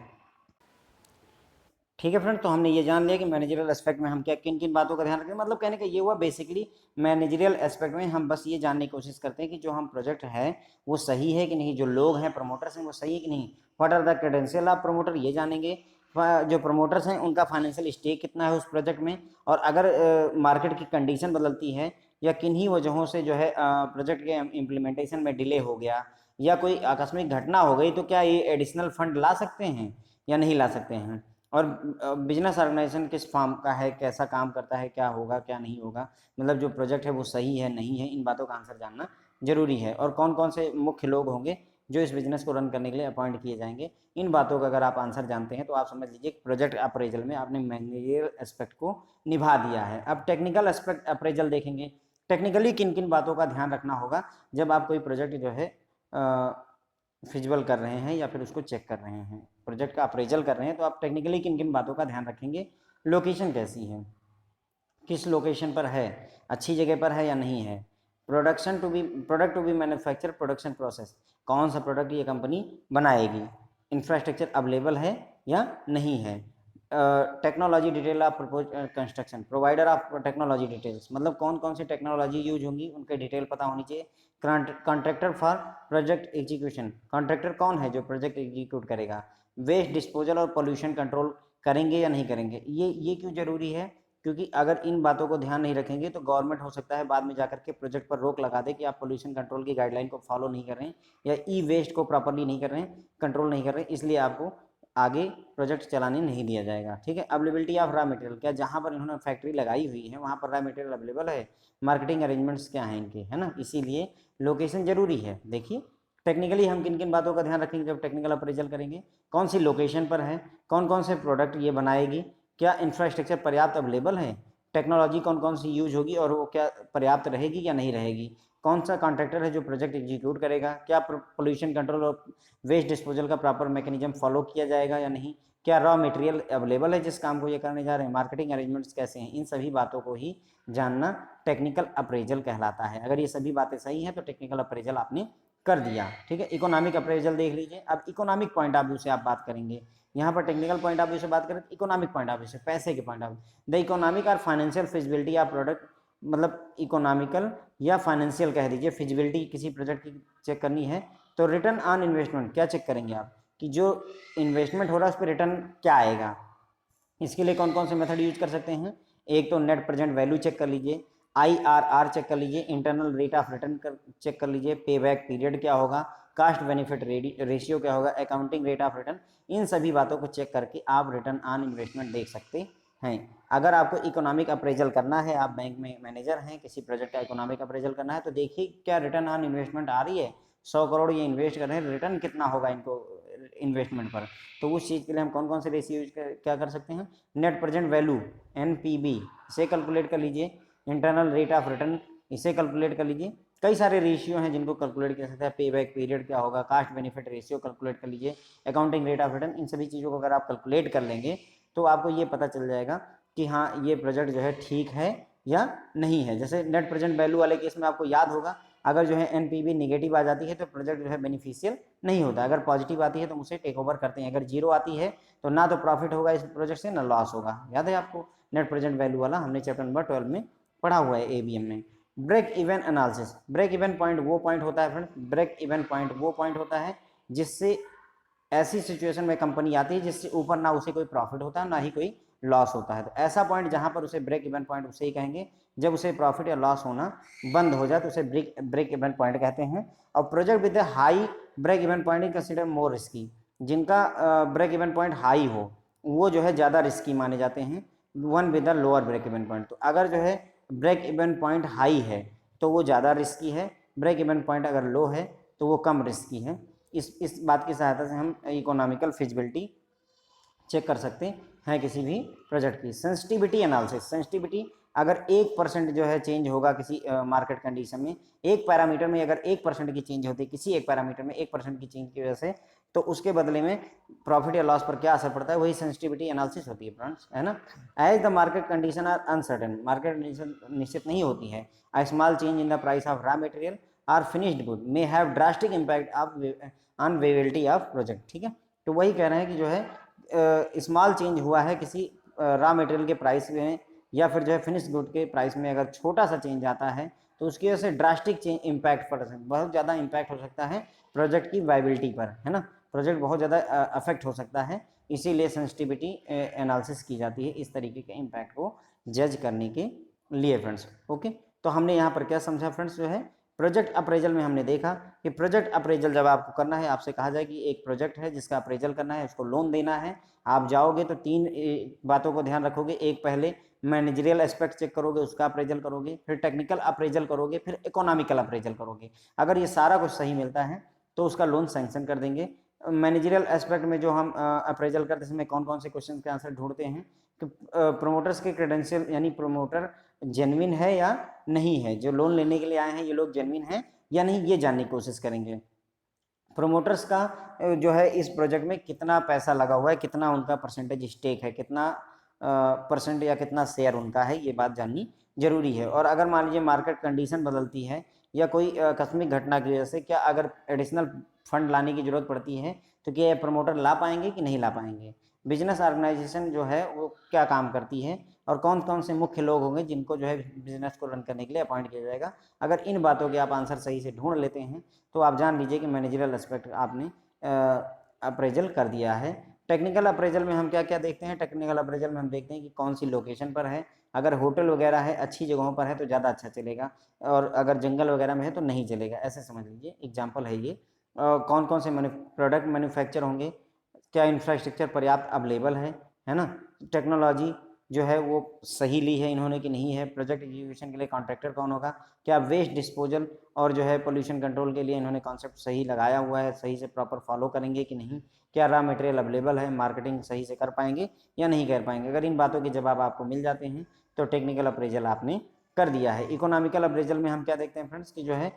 ठीक है फ्रेंड, तो हमने ये जान लिया कि मैनेजरियल एस्पेक्ट में हम क्या किन किन बातों का ध्यान रखें। मतलब कहने का ये हुआ बेसिकली मैनेजरियल एस्पेक्ट में हम बस ये जानने की कोशिश करते हैं कि जो हम प्रोजेक्ट है वो सही है कि नहीं, जो लोग हैं प्रमोटर्स हैं वो सही है कि नहीं। What are the credential of promoter, ये जानेंगे। जो प्रमोटर्स हैं उनका फाइनेंशियल स्टेक कितना है उस प्रोजेक्ट में, और अगर मार्केट की कंडीशन बदलती है या किन्हीं वजहों से जो है प्रोजेक्ट के इम्प्लीमेंटेशन में डिले हो गया या कोई आकस्मिक घटना हो गई, तो क्या ये एडिशनल फंड ला सकते हैं या नहीं ला सकते हैं। और बिजनेस ऑर्गेनाइजेशन किस फॉर्म का है, कैसा काम करता है, क्या होगा क्या नहीं होगा, मतलब जो प्रोजेक्ट है वो सही है नहीं है, इन बातों का आंसर जानना जरूरी है, और कौन कौन से मुख्य लोग होंगे जो इस बिजनेस को रन करने के लिए अपॉइंट किए जाएंगे। इन बातों का अगर आप आंसर जानते हैं तो आप समझ लीजिए प्रोजेक्ट अप्रेजल में आपने मैनेजरियल एस्पेक्ट को निभा दिया है। अब टेक्निकल एस्पेक्ट अप्रेजल देखेंगे। टेक्निकली किन किन बातों का ध्यान रखना होगा जब आप कोई प्रोजेक्ट जो है फिजिबल कर रहे हैं या फिर उसको चेक कर रहे हैं, प्रोजेक्ट का अप्रेजल कर रहे हैं, तो आप टेक्निकली किन किन बातों का ध्यान रखेंगे। लोकेशन कैसी है, किस लोकेशन पर है, अच्छी जगह पर है या नहीं है। Product to be manufacture, production process, कौन सा प्रोडक्ट ये कंपनी बनाएगी, इंफ्रास्ट्रक्चर अवेलेबल है या नहीं है। Technology detail of propose construction, provider of technology details, मतलब कौन कौन सी टेक्नोलॉजी यूज होंगी उनके डिटेल पता होनी चाहिए। Contractor for project execution, contractor कौन है जो प्रोजेक्ट एग्जीक्यूट करेगा। वेस्ट डिस्पोजल और पोल्यूशन कंट्रोल करेंगे या नहीं करेंगे। ये क्यों जरूरी है, क्योंकि अगर इन बातों को ध्यान नहीं रखेंगे तो गवर्नमेंट हो सकता है बाद में जाकर के प्रोजेक्ट पर रोक लगा दे कि आप पोल्यूशन कंट्रोल की गाइडलाइन को फॉलो नहीं कर रहे हैं या ई वेस्ट को प्रॉपरली नहीं कर रहे हैं, कंट्रोल नहीं कर रहे हैं, इसलिए आपको आगे प्रोजेक्ट चलाने नहीं दिया जाएगा। ठीक है। अवेलेबिलिटी ऑफ रॉ मटेरियल, क्या जहाँ पर इन्होंने फैक्ट्री लगाई हुई है वहाँ पर रॉ मटेरियल अवेलेबल है, मार्केटिंग अरेंजमेंट्स क्या हैं इनके, है ना। इसीलिए लोकेशन जरूरी है। देखिए टेक्निकली हम किन किन बातों का ध्यान रखेंगे जब टेक्निकल अप्रेजल करेंगे, कौन सी लोकेशन पर है, कौन कौन से प्रोडक्ट ये बनाएगी, क्या इंफ्रास्ट्रक्चर पर्याप्त अवेलेबल है, टेक्नोलॉजी कौन कौन सी यूज होगी और वो क्या पर्याप्त रहेगी या नहीं रहेगी, कौन सा कॉन्ट्रैक्टर है जो प्रोजेक्ट एग्जीक्यूट करेगा, क्या पोल्यूशन कंट्रोल और वेस्ट डिस्पोजल का प्रॉपर मैकेनिज्म फॉलो किया जाएगा या नहीं, क्या रॉ मटेरियल अवेलेबल है जिस काम को ये करने जा रहे हैं, मार्केटिंग अरेंजमेंट्स कैसे हैं। इन सभी बातों को ही जानना टेक्निकल अप्रेजल कहलाता है। अगर ये सभी बातें सही हैं तो टेक्निकल अप्रेजल आपने कर दिया। ठीक है। इकोनॉमिक अप्रेजल देख लीजिए। अब इकोनॉमिक पॉइंट ऑफ व्यू से आप बात करेंगे, यहाँ पर टेक्निकल पॉइंट ऑफ व्यू से बात करें, इकोनॉमिक पॉइंट ऑफ व्यू से, पैसे के point of view, the economic और फाइनेंशियल फिजिबिलिटी ऑफ प्रोडक्ट, मतलब इकोनॉमिकल या फाइनेंशियल कह दीजिए फिजिबिलिटी किसी प्रोजेक्ट की चेक करनी है तो रिटर्न ऑन इन्वेस्टमेंट क्या चेक करेंगे आप कि जो इन्वेस्टमेंट हो रहा है उस पर रिटर्न क्या आएगा। इसके लिए कौन कौन से मेथड यूज कर सकते हैं, एक तो नेट प्रेजेंट वैल्यू चेक कर लीजिए, IRR चेक कर लीजिए, internal rate of return check कर लीजिए, पे बैक पीरियड क्या होगा, कास्ट बेनिफिट रेशियो क्या होगा, अकाउंटिंग रेट ऑफ रिटर्न। इन सभी बातों को चेक करके आप रिटर्न ऑन इन्वेस्टमेंट देख सकते हैं। अगर आपको इकोनॉमिक अप्रेजल करना है, आप बैंक में मैनेजर हैं, किसी प्रोजेक्ट का इकोनॉमिक अप्रेजल करना है तो देखिए क्या रिटर्न ऑन इन्वेस्टमेंट आ रही है, 100 करोड़ ये इन्वेस्ट कर रहे हैं, रिटर्न कितना होगा इनको इन्वेस्टमेंट पर। तो उस चीज़ के लिए हम कौन कौन से रेशियो क्या कर सकते हैं, नेट प्रेजेंट वैल्यू NPV इसे कैलकुलेट कर लीजिए, इंटरनल रेट ऑफ रिटर्न इसे कैलकुलेट कर लीजिए। कई सारे रेशियो हैं जिनको कैलकुलेट किया सकता है, पे बैक पीरियड क्या होगा, कास्ट बेनिफिट रेशियो कैलकुलेट कर लीजिए, अकाउंटिंग रेट ऑफ रिटर्न। इन सभी चीज़ों को अगर आप कैलकुलेट कर लेंगे तो आपको ये पता चल जाएगा कि हाँ ये प्रोजेक्ट जो है ठीक है या नहीं है। जैसे नेट प्रेजेंट वैल्यू वाले केस में आपको याद होगा अगर जो है NPV निगेटिव आ जाती है तो प्रोजेक्ट जो है बेनिफिशियल नहीं होता, अगर पॉजिटिव आती है तो उसे टेक ओवर करते हैं, अगर जीरो आती है तो ना तो प्रॉफिट होगा इस प्रोजेक्ट से ना लॉस होगा। याद है आपको नेट प्रेजेंट वैल्यू वाला, हमने चैप्टर नंबर 12 में पढ़ा हुआ है ABM में। Break even analysis, break even point वो पॉइंट होता है फ्रेंड्स, ब्रेक इवन पॉइंट वो पॉइंट होता है जिससे ऐसी सिचुएशन में कंपनी आती है जिससे ऊपर ना उसे कोई प्रॉफिट होता है ना ही कोई लॉस होता है। तो ऐसा पॉइंट जहां पर उसे ब्रेक इवन पॉइंट उसे ही कहेंगे जब उसे प्रॉफिट या लॉस होना बंद हो जाए तो उसे ब्रेक इवन पॉइंट कहते हैं। और project with high break even point is consider more risky, जिनका ब्रेक इवन पॉइंट हाई हो वो जो है ज़्यादा रिस्की माने जाते हैं, one with the lower break even point. तो अगर जो है ब्रेक इवन पॉइंट हाई है तो वो ज़्यादा रिस्की है, ब्रेक इवन पॉइंट अगर लो है तो वो कम रिस्की है। इस बात की सहायता से हम इकोनॉमिकल फिजिबिलिटी चेक कर सकते हैं किसी भी प्रोजेक्ट की। सेंसिटिविटी एनालिसिस, सेंसिटिविटी अगर 1% जो है चेंज होगा किसी मार्केट कंडीशन में, एक पैरामीटर में अगर 1% की चेंज होती है, किसी एक पैरामीटर में 1% की चेंज की वजह से, तो उसके बदले में प्रॉफिट या लॉस पर क्या असर पड़ता है, वही सेंसिटिविटी एनालिसिस होती है फ्रेंड्स, है ना। As the market condition are uncertain, market condition निश्चित नहीं होती है, a small change in the price of raw material are finished good may have drastic impact on viability of project. ठीक है। तो वही कह रहे हैं कि जो है स्मॉल चेंज हुआ है किसी रॉ मटेरियल के प्राइस में या फिर जो है फिनिश गुड के प्राइस में, अगर छोटा सा चेंज आता है तो उसकी वजह से ड्रास्टिक चेंज इम्पैक्ट पड़ सकता है, बहुत ज़्यादा इम्पैक्ट हो सकता है प्रोजेक्ट की वायबिलिटी पर, है ना। प्रोजेक्ट बहुत ज़्यादा अफेक्ट हो सकता है, इसीलिए सेंसिटिविटी एनालिसिस की जाती है इस तरीके के इम्पैक्ट को जज करने के लिए फ्रेंड्स। ओके। तो हमने यहाँ पर क्या समझा फ्रेंड्स, जो है प्रोजेक्ट अप्रेजल में हमने देखा कि प्रोजेक्ट अप्रेजल जब आपको करना है, आपसे कहा जाए कि एक प्रोजेक्ट है जिसका अप्रेजल करना है, उसको लोन देना है, आप जाओगे तो 3 बातों को ध्यान रखोगे। एक, पहले मैनेजरियल एस्पेक्ट चेक करोगे, उसका अप्रेजल करोगे, फिर टेक्निकल अप्रेजल करोगे, फिर इकोनॉमिकल अप्रेजल करोगे। अगर ये सारा कुछ सही मिलता है तो उसका लोन सैंक्शन कर देंगे। मैनेजरियल एस्पेक्ट में जो हम अप्रेजल करते समय कौन कौन से क्वेश्चन के आंसर ढूंढते हैं कि प्रोमोटर्स के क्रेडेंशियल, यानी प्रोमोटर जेन्युइन है या नहीं है, जो लोन लेने के लिए आए हैं ये लोग जेन्युइन हैं या नहीं, ये जानने की कोशिश करेंगे। प्रोमोटर्स का जो है इस प्रोजेक्ट में कितना पैसा लगा हुआ है, कितना उनका परसेंटेज स्टेक है, कितना परसेंट या कितना शेयर उनका है, ये बात जाननी जरूरी है। और अगर मान लीजिए मार्केट कंडीशन बदलती है या कोई आकस्मिक घटना की वजह से क्या अगर एडिशनल फंड लाने की जरूरत पड़ती है तो क्या ये प्रमोटर ला पाएंगे कि नहीं ला पाएंगे। बिजनेस ऑर्गेनाइजेशन जो है वो क्या काम करती है और कौन कौन से मुख्य लोग होंगे जिनको जो है बिजनेस को रन करने के लिए अपॉइंट किया जाएगा। अगर इन बातों के आप आंसर सही से ढूंढ लेते हैं तो आप जान लीजिए कि मैनेजरियल एस्पेक्ट आपने अप्रेजल कर दिया है। टेक्निकल अप्रेजल में हम क्या क्या देखते हैं, टेक्निकल अप्रेजल में हम देखते हैं कि कौन सी लोकेशन पर है। अगर होटल वगैरह है, अच्छी जगहों पर है तो ज़्यादा अच्छा चलेगा, और अगर जंगल वगैरह में है तो नहीं चलेगा, ऐसे समझ लीजिए। एग्जाम्पल है ये। कौन कौन से प्रोडक्ट मैन्युफैक्चर होंगे, क्या इंफ्रास्ट्रक्चर पर्याप्त अवेलेबल है ना। टेक्नोलॉजी जो है वो सही ली है इन्होंने कि नहीं है। प्रोजेक्ट एग्जीक्यूशन के लिए कॉन्ट्रैक्टर कौन होगा, क्या वेस्ट डिस्पोजल और जो है पोल्यूशन कंट्रोल के लिए इन्होंने कॉन्सेप्ट सही लगाया हुआ है, सही से प्रॉपर फॉलो करेंगे कि नहीं, क्या रॉ मटेरियल अवेलेबल है, मार्केटिंग सही से कर पाएंगे या नहीं कर पाएंगे। अगर इन बातों के जवाब आपको मिल जाते हैं तो टेक्निकल अप्रेजल आपने कर दिया है। इकोनॉमिकल अप्रेजल में हम क्या देखते हैं फ्रेंड्स कि जो है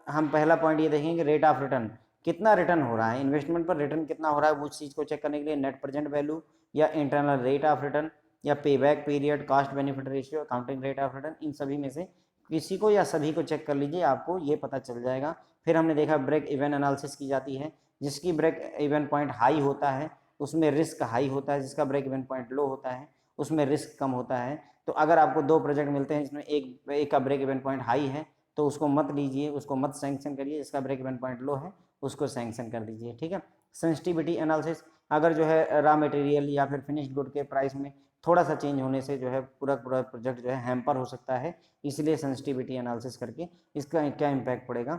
हम पहला पॉइंट ये देखेंगे रेट ऑफ रिटर्न, कितना रिटर्न हो रहा है, इन्वेस्टमेंट पर रिटर्न कितना हो रहा है, उस चीज़ को चेक करने के लिए नेट प्रेजेंट वैल्यू या इंटरनल रेट ऑफ रिटर्न या pay back period, cost benefit ratio, accounting rate of return, इन सभी में से किसी को या सभी को चेक कर लीजिए, आपको ये पता चल जाएगा। फिर हमने देखा ब्रेक इवन एनालिसिस की जाती है, जिसकी ब्रेक इवन पॉइंट हाई होता है उसमें रिस्क हाई होता है, जिसका ब्रेक इवन पॉइंट लो होता है उसमें रिस्क कम होता है। तो अगर आपको 2 प्रोजेक्ट मिलते हैं जिसमें एक का ब्रेक इवन पॉइंट हाई है तो उसको मत लीजिए, उसको मत सैंक्शन करिए, जिसका ब्रेक इवन पॉइंट लो है उसको सैंक्शन कर दीजिए, ठीक है। सेंसिटिविटी एनालिसिस, अगर जो है रॉ मटेरियल या फिर फिनिश्ड गुड के प्राइस में थोड़ा सा चेंज होने से जो है पूरा प्रोजेक्ट जो है हैम्पर हो सकता है, इसलिए सेंसिटिविटी एनालिसिस करके इसका क्या इम्पैक्ट पड़ेगा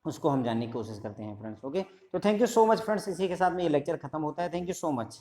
उसको हम जानने की कोशिश करते हैं फ्रेंड्स। ओके, तो thank you so much friends, इसी के साथ में ये लेक्चर खत्म होता है। Thank you so much.